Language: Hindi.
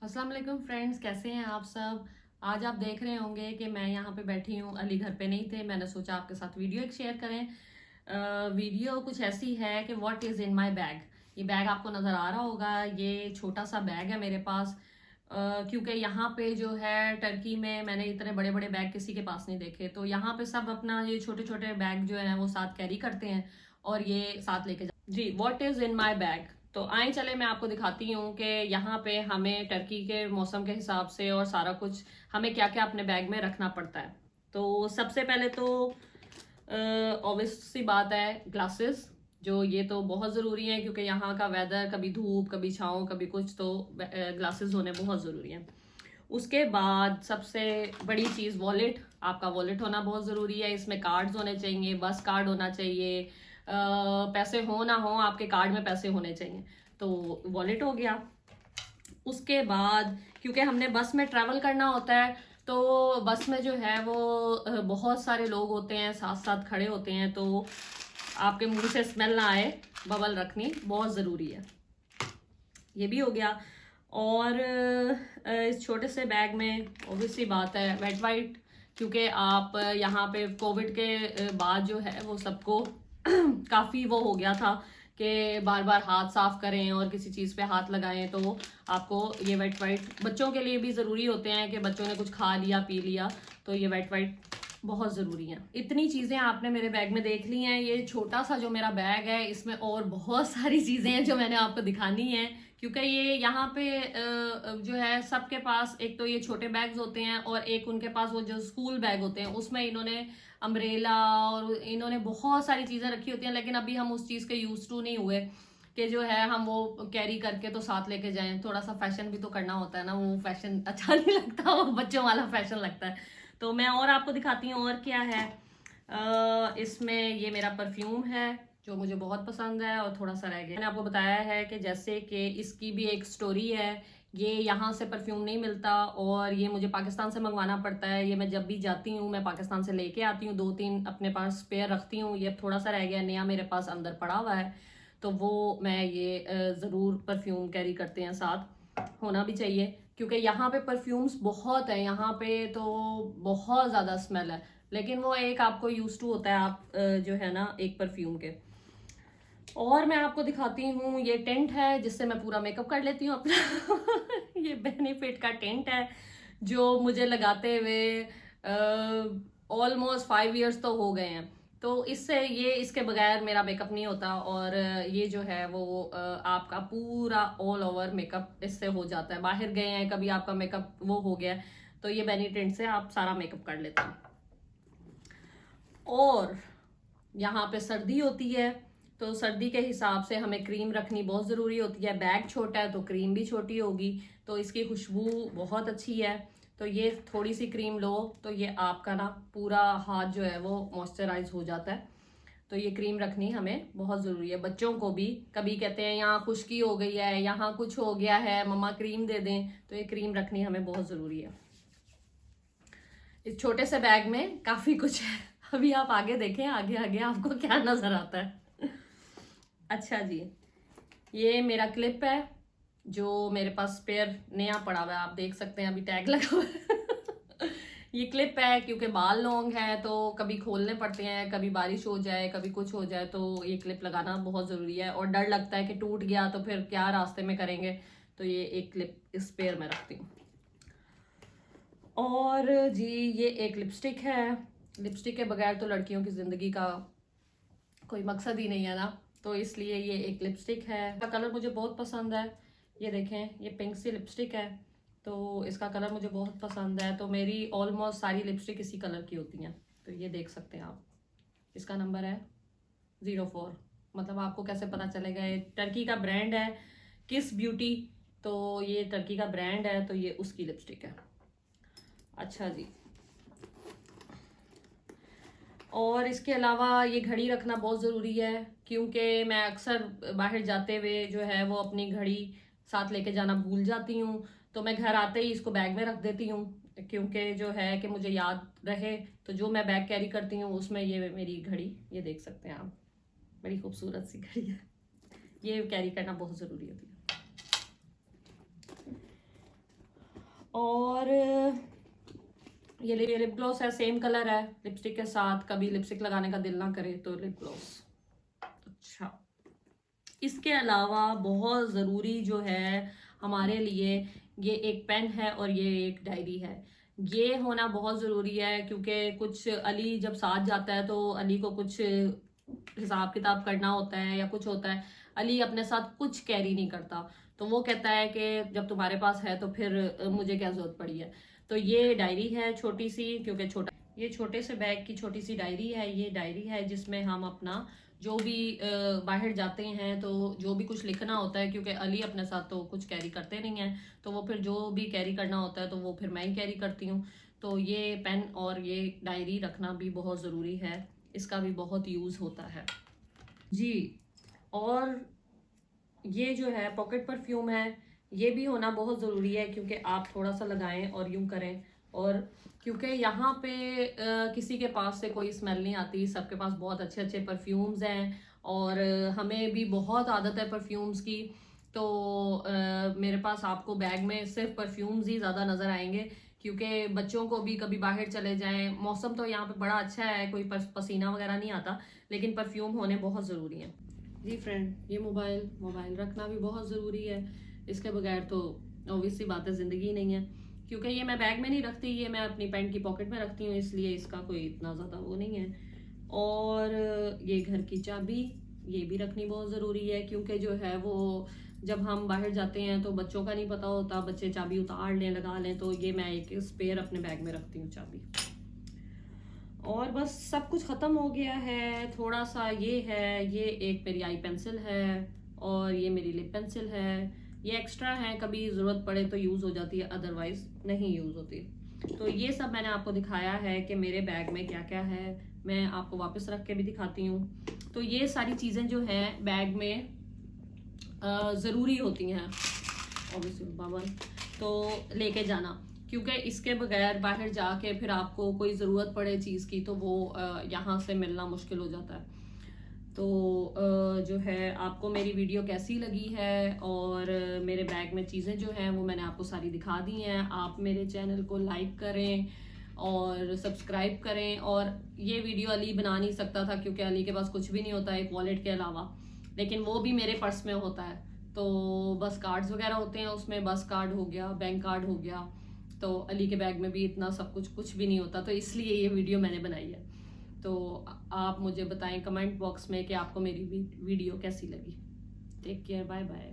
अस्सलाम वालेकुम फ्रेंड्स, कैसे हैं आप सब। आज आप देख रहे होंगे कि मैं यहाँ पे बैठी हूँ। अली घर पे नहीं थे, मैंने सोचा आपके साथ वीडियो एक शेयर करें। वीडियो कुछ ऐसी है कि what is in my bag. ये बैग आपको नज़र आ रहा होगा, ये छोटा सा बैग है मेरे पास। क्योंकि यहाँ पे जो है टर्की में मैंने इतने बड़े बड़े बैग किसी के पास नहीं देखे, तो यहाँ पे सब अपना ये छोटे छोटे बैग जो है वो साथ कैरी करते हैं और ये साथ लेके जी, what is in my bag. तो आए चले मैं आपको दिखाती हूँ कि यहाँ पे हमें टर्की के मौसम के हिसाब से और सारा कुछ हमें क्या क्या अपने बैग में रखना पड़ता है। तो सबसे पहले तो ऑब्वियस सी बात है, ग्लासेस। जो ये तो बहुत ज़रूरी है क्योंकि यहाँ का वेदर कभी धूप कभी छाँव कभी कुछ, तो ग्लासेस होने बहुत ज़रूरी हैं। उसके बाद सबसे बड़ी चीज़ वॉलेट। आपका वॉलेट होना बहुत ज़रूरी है। इसमें कार्ड्स होने चाहिए, बस कार्ड होना चाहिए। पैसे हो ना हो, आपके कार्ड में पैसे होने चाहिए। तो वॉलेट हो गया। उसके बाद क्योंकि हमने बस में ट्रैवल करना होता है, तो बस में जो है वो बहुत सारे लोग होते हैं, साथ साथ खड़े होते हैं, तो आपके मुंह से स्मेल ना आए, बबल रखनी बहुत ज़रूरी है। ये भी हो गया। और इस छोटे से बैग में ऑब्वियसली बात है वेट वाइट, क्योंकि आप यहाँ पे कोविड के बाद जो है वो सबको काफ़ी वो हो गया था कि बार बार हाथ साफ करें और किसी चीज़ पे हाथ लगाएं, तो आपको ये वेट वाइट बच्चों के लिए भी ज़रूरी होते हैं कि बच्चों ने कुछ खा लिया पी लिया, तो ये वेट वाइट बहुत ज़रूरी है। इतनी चीज़ें आपने मेरे बैग में देख ली हैं। ये छोटा सा जो मेरा बैग है इसमें और बहुत सारी चीज़ें हैं जो मैंने आपको दिखानी है, क्योंकि ये यहाँ पे जो है सबके पास एक तो ये छोटे बैग्स होते हैं और एक उनके पास वो जो स्कूल बैग होते हैं, उसमें इन्होंने अम्ब्रेला और इन्होंने बहुत सारी चीज़ें रखी होती हैं, लेकिन अभी हम उस चीज़ के यूज टू नहीं हुए कि जो है हम वो कैरी करके तो साथ लेके जाएं। थोड़ा सा फैशन भी तो करना होता है ना, वो फैशन अच्छा नहीं लगता, वो बच्चों वाला फैशन लगता है। तो मैं और आपको दिखाती हूँ और क्या है। इसमें ये मेरा परफ्यूम है जो मुझे बहुत पसंद है और थोड़ा सा रह गया। मैंने आपको बताया है कि जैसे कि इसकी भी एक स्टोरी है। ये यहाँ से परफ्यूम नहीं मिलता और ये मुझे पाकिस्तान से मंगवाना पड़ता है। ये मैं जब भी जाती हूँ मैं पाकिस्तान से लेके आती हूँ, 2-3 अपने पास स्पेयर रखती हूँ। ये थोड़ा सा रह गया, नया मेरे पास अंदर पड़ा हुआ है, तो वो मैं ये ज़रूर परफ्यूम कैरी करते हैं, साथ होना भी चाहिए क्योंकि यहाँ पे परफ्यूम्स बहुत है। यहाँ पे तो बहुत ज़्यादा स्मेल है, लेकिन वो एक आपको यूज टू होता है, आप जो है ना एक परफ्यूम के। और मैं आपको दिखाती हूँ, ये टेंट है जिससे मैं पूरा मेकअप कर लेती हूँ अपना ये बेनिफिट का टेंट है जो मुझे लगाते हुए ऑलमोस्ट 5 इयर्स तो हो गए हैं। तो इससे ये इसके बगैर मेरा मेकअप नहीं होता और ये जो है वो आपका पूरा ऑल ओवर मेकअप इससे हो जाता है। बाहर गए हैं कभी, आपका मेकअप वो हो गया, तो ये बेनी टेंट से आप सारा मेकअप कर लेते हैं। और यहाँ पे सर्दी होती है, तो सर्दी के हिसाब से हमें क्रीम रखनी बहुत ज़रूरी होती है। बैग छोटा है तो क्रीम भी छोटी होगी, तो इसकी खुशबू बहुत अच्छी है। तो ये थोड़ी सी क्रीम लो तो ये आपका ना पूरा हाथ जो है वो मॉइस्चराइज हो जाता है। तो ये क्रीम रखनी हमें बहुत ज़रूरी है। बच्चों को भी कभी कहते हैं यहाँ खुश्की हो गई है, यहाँ कुछ हो गया है, मम्मा क्रीम दे दें, तो ये क्रीम रखनी हमें बहुत ज़रूरी है। इस छोटे से बैग में काफ़ी कुछ है। अभी आप आगे देखें, आगे आगे आपको क्या नज़र आता है। अच्छा जी, ये मेरा क्लिप है जो मेरे पास स्पेयर नया पड़ा हुआ है, आप देख सकते हैं, अभी टैग लगा हुआ है ये क्लिप है क्योंकि बाल लॉन्ग है तो कभी खोलने पड़ते हैं, कभी बारिश हो जाए, कभी कुछ हो जाए, तो ये क्लिप लगाना बहुत ज़रूरी है। और डर लगता है कि टूट गया तो फिर क्या रास्ते में करेंगे, तो ये एक क्लिप स्पेयर में रखती हूँ। और जी, ये एक लिपस्टिक है। लिपस्टिक के बगैर तो लड़कियों की ज़िंदगी का कोई मकसद ही नहीं है ना, तो इसलिए ये एक लिपस्टिक है। इसका कलर मुझे बहुत पसंद है। ये देखें, ये पिंक सी लिपस्टिक है, तो इसका कलर मुझे बहुत पसंद है। तो मेरी ऑलमोस्ट सारी लिपस्टिक इसी कलर की होती हैं, तो ये देख सकते हैं आप। इसका नंबर है 04। मतलब आपको कैसे पता चलेगा, ये टर्की का ब्रांड है, किस ब्यूटी, तो ये टर्की का ब्रांड है, तो ये उसकी लिपस्टिक है। अच्छा जी, और इसके अलावा ये घड़ी रखना बहुत ज़रूरी है क्योंकि मैं अक्सर बाहर जाते हुए जो है वो अपनी घड़ी साथ लेके जाना भूल जाती हूँ, तो मैं घर आते ही इसको बैग में रख देती हूँ क्योंकि जो है कि मुझे याद रहे। तो जो मैं बैग कैरी करती हूँ उसमें ये मेरी घड़ी, ये देख सकते हैं आप, बड़ी खूबसूरत सी घड़ी है। ये कैरी करना बहुत ज़रूरी होती है। और ये लिप ग्लॉस है, सेम कलर है लिपस्टिक के साथ। कभी लिपस्टिक लगाने का दिल ना करे तो लिप ग्लॉस। अच्छा, इसके अलावा बहुत ज़रूरी जो है हमारे लिए, ये एक पेन है और ये एक डायरी है। ये होना बहुत ज़रूरी है क्योंकि कुछ अली जब साथ जाता है तो अली को कुछ हिसाब किताब करना होता है या कुछ होता है। अली अपने साथ कुछ कैरी नहीं करता, तो वो कहता है कि जब तुम्हारे पास है तो फिर मुझे क्या जरूरत पड़ी है। तो ये डायरी है छोटी सी, क्योंकि ये छोटे से बैग की छोटी सी डायरी है। ये डायरी है जिसमें हम अपना जो भी बाहर जाते हैं तो जो भी कुछ लिखना होता है, क्योंकि अली अपने साथ तो कुछ कैरी करते नहीं है, तो वो फिर जो भी कैरी करना होता है तो वो फिर मैं ही कैरी करती हूँ। तो ये पेन और ये डायरी रखना भी बहुत ज़रूरी है, इसका भी बहुत यूज़ होता है जी। और ये जो है पॉकेट परफ्यूम है, ये भी होना बहुत ज़रूरी है क्योंकि आप थोड़ा सा लगाएं और यूं करें। और क्योंकि यहाँ पे किसी के पास से कोई स्मेल नहीं आती, सबके पास बहुत अच्छे अच्छे परफ्यूम्स हैं और हमें भी बहुत आदत है परफ्यूम्स की। तो मेरे पास आपको बैग में सिर्फ परफ्यूम्स ही ज़्यादा नज़र आएंगे, क्योंकि बच्चों को भी कभी बाहर चले जाएं, मौसम तो यहाँ पे बड़ा अच्छा है, कोई पसीना वगैरह नहीं आता, लेकिन परफ्यूम होने बहुत ज़रूरी हैं जी फ्रेंड। ये मोबाइल रखना भी बहुत ज़रूरी है, इसके बगैर तो ऑब्वियस सी बात है ज़िंदगी ही नहीं है। क्योंकि ये मैं बैग में नहीं रखती, ये मैं अपनी पैंट की पॉकेट में रखती हूँ, इसलिए इसका कोई इतना ज़्यादा वो नहीं है। और ये घर की चाबी, ये भी रखनी बहुत ज़रूरी है क्योंकि जो है वो जब हम बाहर जाते हैं तो बच्चों का नहीं पता होता, बच्चे चाबी उतार लें लगा लें, तो ये मैं एक स्पेयर अपने बैग में रखती हूँ चाबी। और बस सब कुछ ख़त्म हो गया है, थोड़ा सा ये है, ये एक मेरी आई पेंसिल है और ये मेरी लिप पेंसिल है। ये एक्स्ट्रा है, कभी ज़रूरत पड़े तो यूज़ हो जाती है, अदरवाइज नहीं यूज़ होती। तो ये सब मैंने आपको दिखाया है कि मेरे बैग में क्या क्या है। मैं आपको वापस रख के भी दिखाती हूँ। तो ये सारी चीज़ें जो हैं बैग में ज़रूरी होती हैं, ऑब्वियसली बाबा, तो लेके जाना, क्योंकि इसके बगैर बाहर जाके फिर आपको कोई ज़रूरत पड़े चीज़ की तो वो यहाँ से मिलना मुश्किल हो जाता है। तो जो है आपको मेरी वीडियो कैसी लगी है और मेरे बैग में चीज़ें जो हैं वो मैंने आपको सारी दिखा दी हैं। आप मेरे चैनल को लाइक करें और सब्सक्राइब करें। और ये वीडियो अली बना नहीं सकता था क्योंकि अली के पास कुछ भी नहीं होता एक वॉलेट के अलावा, लेकिन वो भी मेरे पर्स में होता है। तो बस कार्ड्स वगैरह होते हैं उसमें, बस कार्ड हो गया, बैंक कार्ड हो गया, तो अली के बैग में भी इतना सब कुछ भी नहीं होता, तो इसलिए ये वीडियो मैंने बनाई है। तो आप मुझे बताएं कमेंट बॉक्स में कि आपको मेरी वीडियो कैसी लगी। Take care, bye bye.